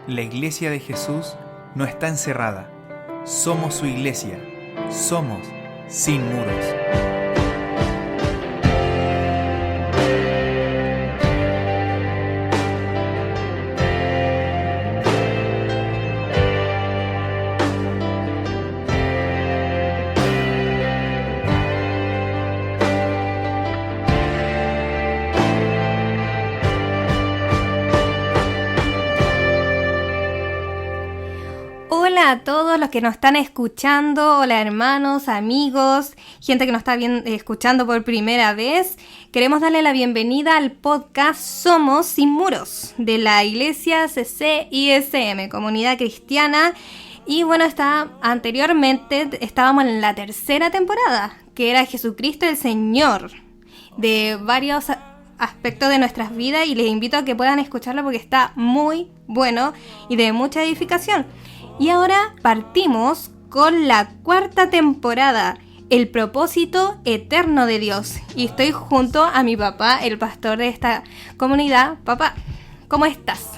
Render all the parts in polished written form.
La Iglesia de Jesús no está encerrada. Somos su iglesia. Somos Sin Muros. Hola a todos los que nos están escuchando, hola hermanos, amigos, gente que nos está escuchando por primera vez. Queremos darle la bienvenida al podcast Somos Sin Muros de la Iglesia CCISM, Comunidad Cristiana. Y bueno, anteriormente estábamos en la tercera temporada, que era Jesucristo el Señor, de varios aspectos de nuestras vidas, y les invito a que puedan escucharlo porque está muy bueno y de mucha edificación. Y ahora partimos con la cuarta temporada, el propósito eterno de Dios. Y estoy junto a mi papá, el pastor de esta comunidad. Papá, ¿cómo estás?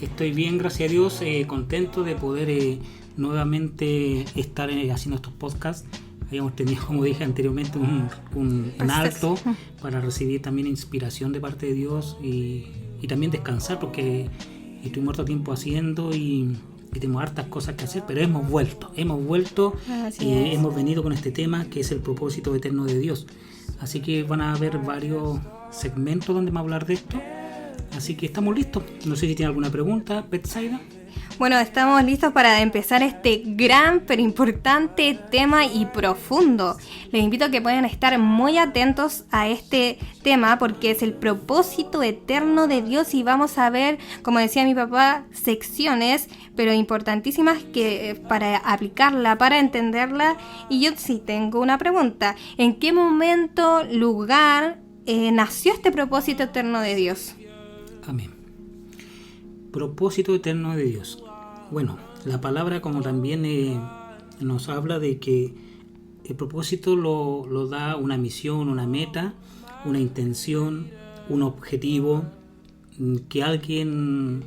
Estoy bien, gracias a Dios, contento de poder nuevamente estar haciendo estos podcasts. Habíamos tenido, como dije anteriormente, un alto para recibir también inspiración de parte de Dios y también descansar, porque estuvimos harto tiempo haciendo y tenemos hartas cosas que hacer, pero hemos vuelto y hemos venido con este tema que es el propósito eterno de Dios. Así que van a haber varios segmentos donde vamos a hablar de esto, así que estamos listos. No sé si tiene alguna pregunta, Betsaida. Bueno, estamos listos para empezar este gran pero importante tema y profundo. Les invito a que puedan estar muy atentos a este tema porque es el propósito eterno de Dios, y vamos a ver, como decía mi papá, secciones pero importantísimas que para aplicarla, para entenderla. Y yo sí tengo una pregunta: ¿en qué momento, lugar nació este propósito eterno de Dios? Amén. Propósito eterno de Dios. Bueno, la palabra como también nos habla de que el propósito lo da una misión, una meta, una intención, un objetivo que alguien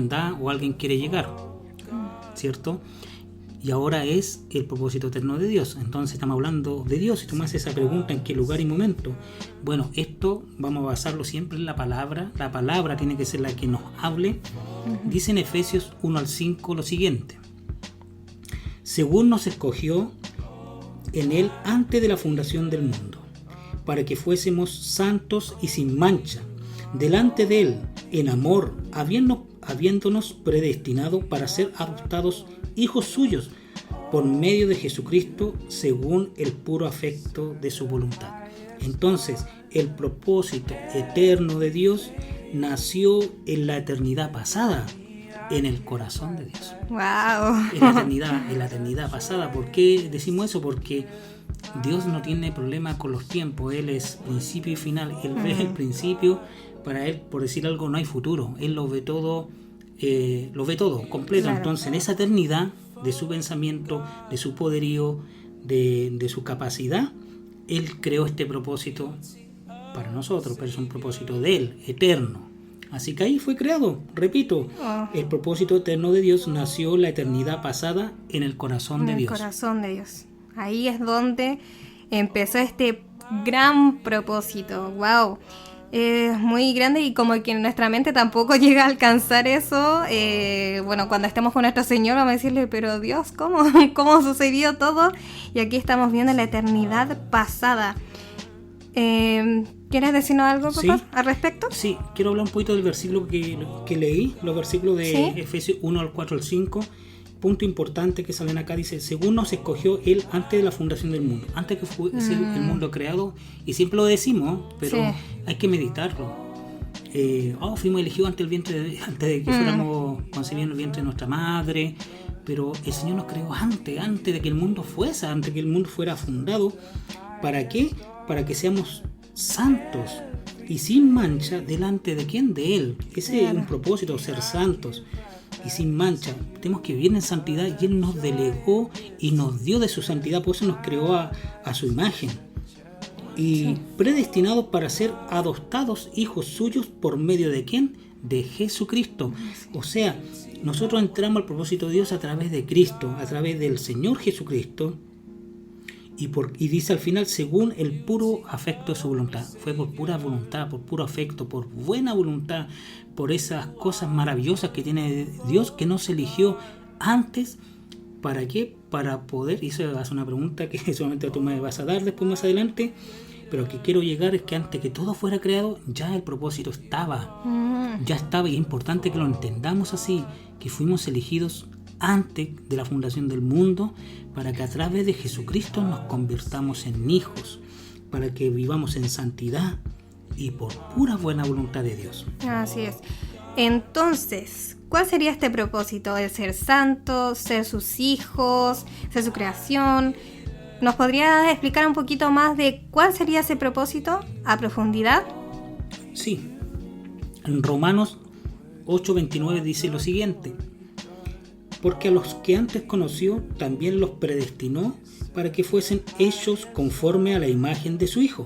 da o alguien quiere llegar, ¿cierto? Y ahora es el propósito eterno de Dios. Entonces estamos hablando de Dios. Si tú me haces esa pregunta, ¿en qué lugar y momento? Bueno, esto vamos a basarlo siempre en la palabra. La palabra tiene que ser la que nos hable. Dice en Efesios 1-5 lo siguiente: según nos escogió en Él antes de la fundación del mundo, para que fuésemos santos y sin mancha delante de Él, en amor, habiéndonos predestinado para ser adoptados hijos suyos por medio de Jesucristo, según el puro afecto de su voluntad. Entonces, el propósito eterno de Dios nació en la eternidad pasada, en el corazón de Dios. ¡Wow! En la eternidad pasada. ¿Por qué decimos eso? Porque Dios no tiene problema con los tiempos. Él es principio y final. Él ve el principio. Para Él, por decir algo, no hay futuro. Él lo ve todo completo. Claro. Entonces, en esa eternidad de su pensamiento, de su poderío, de su capacidad, Él creó este propósito para nosotros, pero es un propósito de Él, eterno. Así que ahí fue creado, repito, el propósito eterno de Dios nació en la eternidad pasada en el corazón de Dios. En el corazón de Dios. Ahí es donde empezó este gran propósito. ¡Wow! Es muy grande, y como que nuestra mente tampoco llega a alcanzar eso. Bueno, cuando estemos con nuestro Señor vamos a decirle, pero Dios, ¿cómo sucedió todo? Y aquí estamos viendo la eternidad pasada. ¿Quieres decirnos algo, papá, al respecto? Sí, quiero hablar un poquito del versículo que leí, los versículos de Efesios 1-4-5. Punto importante que salen acá, dice: según nos escogió Él antes de la fundación del mundo, antes que fuese el mundo creado. Y siempre lo decimos, pero hay que meditarlo. Fuimos elegidos antes de que fuéramos concebidos en el vientre de nuestra madre, pero el Señor nos creó antes de que el mundo fuese, antes de que el mundo fuera fundado. ¿Para qué? Para que seamos santos y sin mancha delante de ¿quién? De Él. Ese es un propósito, ser santos y sin mancha. Tenemos que vivir en santidad, y Él nos delegó y nos dio de su santidad, por eso nos creó a su imagen. y predestinados para ser adoptados hijos suyos por medio de ¿quién? De Jesucristo. O sea, nosotros entramos al propósito de Dios a través de Cristo, a través del Señor Jesucristo, y dice al final, según el puro afecto de su voluntad. Fue por pura voluntad, por puro afecto, por buena voluntad, por esas cosas maravillosas que tiene Dios, que nos eligió antes. ¿Para qué? Para poder, y eso es una pregunta que solamente tú me vas a dar después más adelante, pero que quiero llegar es que antes que todo fuera creado, ya el propósito estaba. Ya estaba, y es importante que lo entendamos así, que fuimos elegidos antes de la fundación del mundo, para que a través de Jesucristo nos convirtamos en hijos, para que vivamos en santidad y por pura buena voluntad de Dios. Así es. Entonces, ¿cuál sería este propósito? ¿El ser santos, ser sus hijos, ser su creación? ¿Nos podrías explicar un poquito más de cuál sería ese propósito a profundidad? Sí. En Romanos 8:29 dice lo siguiente: porque a los que antes conoció, también los predestinó para que fuesen hechos conforme a la imagen de su Hijo,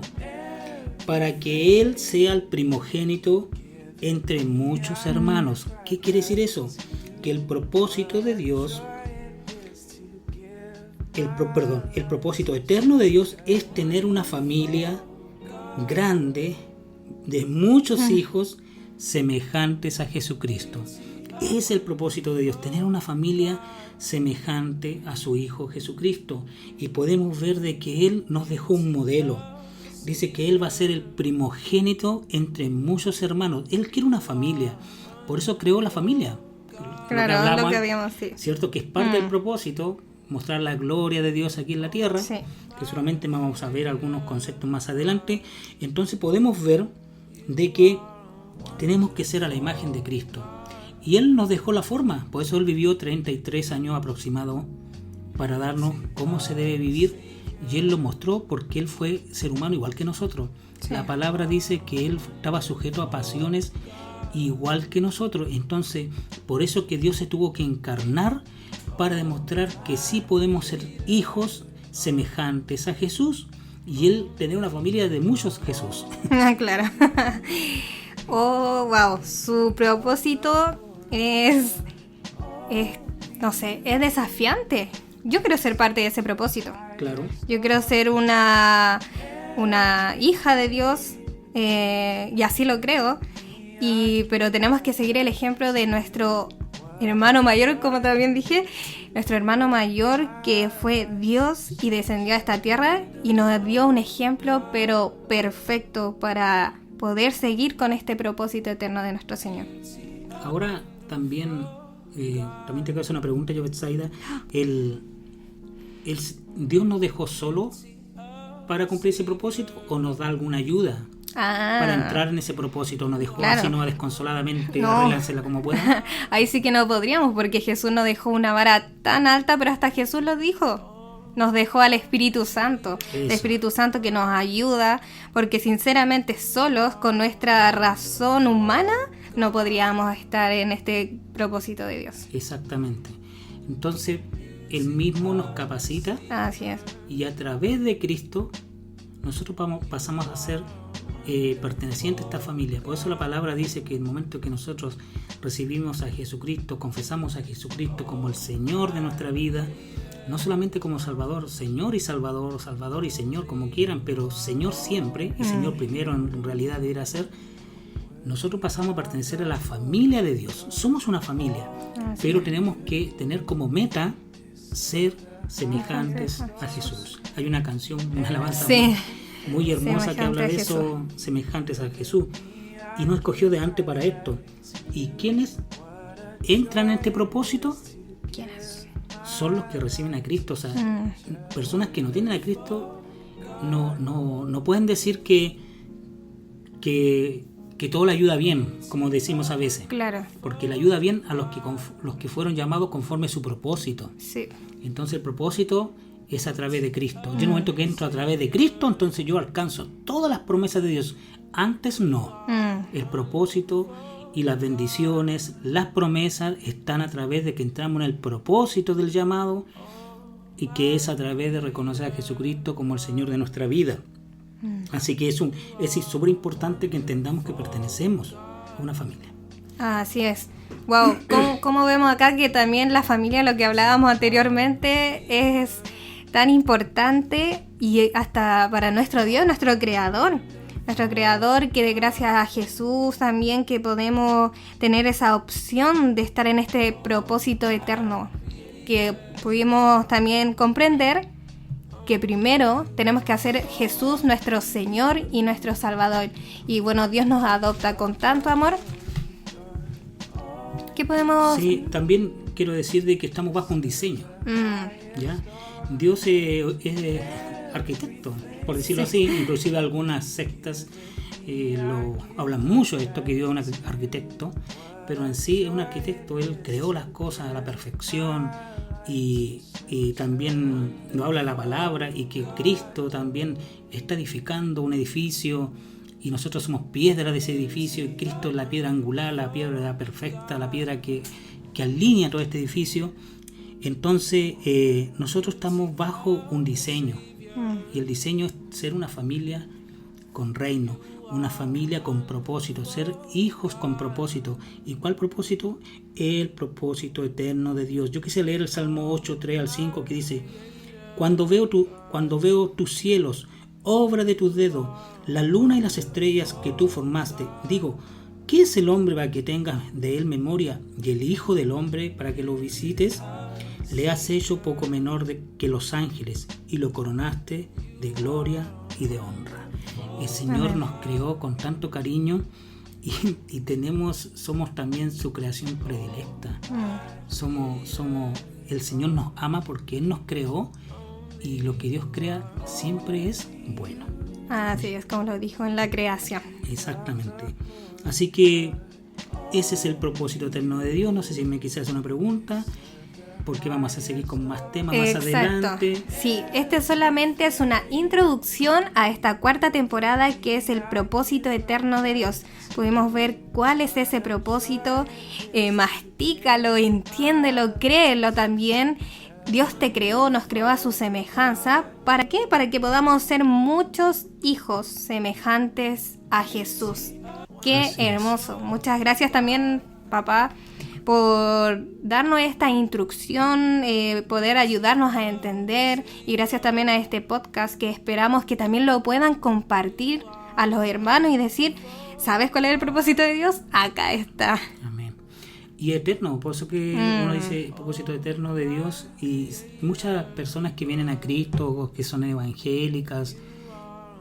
para que Él sea el primogénito entre muchos hermanos. ¿Qué quiere decir eso? Que el propósito de Dios, el propósito eterno de Dios es tener una familia grande de muchos hijos semejantes a Jesucristo. Es el propósito de Dios, tener una familia semejante a su Hijo Jesucristo. Y podemos ver de que Él nos dejó un modelo. Dice que Él va a ser el primogénito entre muchos hermanos. Él quiere una familia, por eso creó la familia. Claro, lo que habíamos dicho. Cierto que es parte del propósito, mostrar la gloria de Dios aquí en la tierra, Sí. que solamente vamos a ver algunos conceptos más adelante. Entonces podemos ver de que tenemos que ser a la imagen de Cristo. Y Él nos dejó la forma, por eso Él vivió 33 años aproximado para darnos cómo se debe vivir, y Él lo mostró porque Él fue ser humano igual que nosotros. Sí. La palabra dice que Él estaba sujeto a pasiones igual que nosotros. Entonces, por eso que Dios se tuvo que encarnar para demostrar que sí podemos ser hijos semejantes a Jesús, y Él tenía una familia de muchos Jesús. Claro. Oh, wow. Su propósito no sé, es desafiante. Yo quiero ser parte de ese propósito. Claro. Yo quiero ser una hija de Dios, y así lo creo. Pero tenemos que seguir el ejemplo de nuestro hermano mayor, como también dije, nuestro hermano mayor que fue Dios y descendió a esta tierra y nos dio un ejemplo pero perfecto para poder seguir con este propósito eterno de nuestro Señor. Ahora también te quiero hacer una pregunta, yo, Betsaida. ¿Dios nos dejó solo para cumplir ese propósito o nos da alguna ayuda para entrar en ese propósito? ¿Nos dejó así no desconsoladamente, arreglársela como pueda? Ahí sí que no podríamos, porque Jesús nos dejó una vara tan alta, pero hasta Jesús lo dijo. Nos dejó al Espíritu Santo. Eso. El Espíritu Santo que nos ayuda, porque sinceramente solos, con nuestra razón humana, no podríamos estar en este propósito de Dios. Exactamente. Entonces, Él mismo nos capacita. Así es. Y a través de Cristo, nosotros pasamos a ser pertenecientes a esta familia. Por eso la palabra dice que el momento que nosotros recibimos a Jesucristo, confesamos a Jesucristo como el Señor de nuestra vida, no solamente como Salvador, Señor y Salvador, Salvador y Señor, como quieran, pero Señor siempre, y Señor primero en realidad debería ser, nosotros pasamos a pertenecer a la familia de Dios. Somos una familia, pero tenemos que tener como meta ser semejantes a Jesús. Hay una canción, una alabanza muy hermosa que habla de eso, semejantes a Jesús, y nos escogió de antes para esto. ¿Y quiénes entran en este propósito? ¿Quiénes? Son los que reciben a Cristo. O sea, personas que no tienen a Cristo no pueden decir que todo le ayuda bien, como decimos a veces. Claro. Porque le ayuda bien a los que fueron llamados conforme a su propósito. Sí. Entonces el propósito es a través de Cristo. Yo en el momento que entro a través de Cristo, entonces yo alcanzo todas las promesas de Dios. Antes no. El propósito y las bendiciones, las promesas están a través de que entramos en el propósito del llamado, y que es a través de reconocer a Jesucristo como el Señor de nuestra vida. Así que es súper importante que entendamos que pertenecemos a una familia. Así es. Wow, ¿cómo vemos acá que también la familia, lo que hablábamos anteriormente, es tan importante y hasta para nuestro Dios, nuestro Creador, que gracias a Jesús también que podemos tener esa opción de estar en este propósito eterno, que pudimos también comprender que primero tenemos que hacer Jesús nuestro Señor y nuestro Salvador. Y bueno, Dios nos adopta con tanto amor. ¿Qué podemos...? Sí, también quiero decir de que estamos bajo un diseño. ¿Ya? Dios es arquitecto, por decirlo así. Inclusive algunas sectas lo hablan mucho de esto, que Dios es un arquitecto, pero en sí es un arquitecto. Él creó las cosas a la perfección y también nos habla la palabra, y que Cristo también está edificando un edificio y nosotros somos piedra de ese edificio, y Cristo es la piedra angular, la piedra perfecta, la piedra que alinea todo este edificio. Entonces nosotros estamos bajo un diseño, y el diseño es ser una familia con reino, una familia con propósito, ser hijos con propósito. ¿Y cuál propósito? El propósito eterno de Dios. Yo quise leer el Salmo 8, 3 al 5, que dice: cuando veo tus cielos, obra de tus dedos, la luna y las estrellas que tú formaste, digo, ¿qué es el hombre para que tengas de él memoria, y el hijo del hombre para que lo visites? Le has hecho poco menor que los ángeles, y lo coronaste de gloria y de honra. El Señor nos creó con tanto cariño, y somos también su creación predilecta. El Señor nos ama porque Él nos creó, y lo que Dios crea siempre es bueno. Así es, como lo dijo en la creación. Exactamente. Así que ese es el propósito eterno de Dios. No sé si me quise hacer una pregunta, porque vamos a seguir con más temas más adelante. Sí, este solamente es una introducción a esta 4ª temporada, que es el propósito eterno de Dios. Pudimos ver cuál es ese propósito, mastícalo, entiéndelo, créelo también. Dios te creó, nos creó a su semejanza. ¿Para qué? Para que podamos ser muchos hijos semejantes a Jesús. ¡Qué hermoso! Muchas gracias también, papá, por darnos esta instrucción, poder ayudarnos a entender, y gracias también a este podcast, que esperamos que también lo puedan compartir a los hermanos y decir, ¿sabes cuál es el propósito de Dios? Acá está. Amén. Y eterno, por eso que uno dice el propósito eterno de Dios, y muchas personas que vienen a Cristo, que son evangélicas,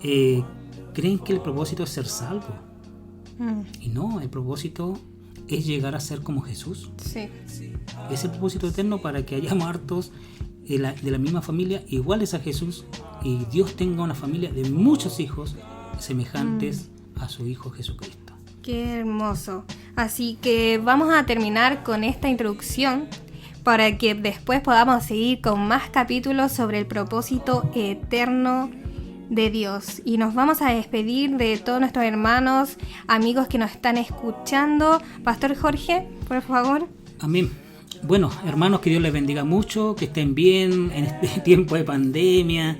creen que el propósito es ser salvo. Y no, el propósito es llegar a ser como Jesús. Sí. Es el propósito eterno, para que hayamos hartos de la misma familia, iguales a Jesús, y Dios tenga una familia de muchos hijos semejantes a su Hijo Jesucristo. Qué hermoso. Así que vamos a terminar con esta introducción, para que después podamos seguir con más capítulos sobre el propósito eterno de Dios. Y nos vamos a despedir de todos nuestros hermanos, amigos que nos están escuchando. Pastor Jorge, por favor. Amén. Bueno, hermanos, que Dios les bendiga mucho, que estén bien en este tiempo de pandemia,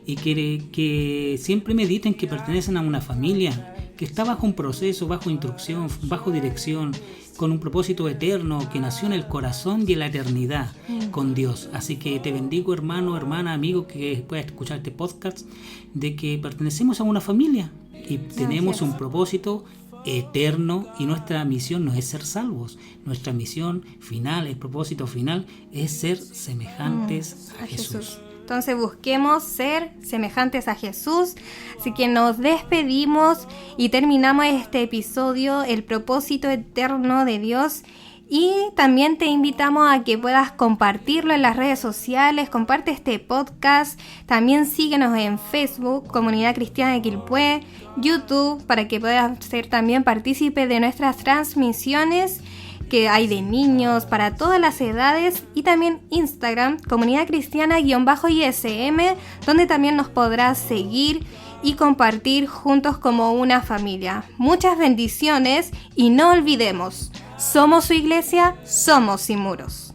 y que siempre mediten que pertenecen a una familia que está bajo un proceso, bajo instrucción, bajo dirección, con un propósito eterno que nació en el corazón y en la eternidad con Dios. Así que te bendigo, hermano, hermana, amigo, que puedas escuchar este podcast, de que pertenecemos a una familia y tenemos un propósito eterno, y nuestra misión no es ser salvos. Nuestra misión final, el propósito final, es ser semejantes a Jesús. Entonces busquemos ser semejantes a Jesús. Así que nos despedimos y terminamos este episodio, el propósito eterno de Dios. Y también te invitamos a que puedas compartirlo en las redes sociales. Comparte este podcast. También síguenos en Facebook, Comunidad Cristiana de Quilpué, YouTube, para que puedas ser también partícipe de nuestras transmisiones que hay de niños para todas las edades, y también Instagram, Comunidad Cristiana_ISM, donde también nos podrás seguir y compartir juntos como una familia. Muchas bendiciones, y no olvidemos, somos su iglesia, somos sin muros.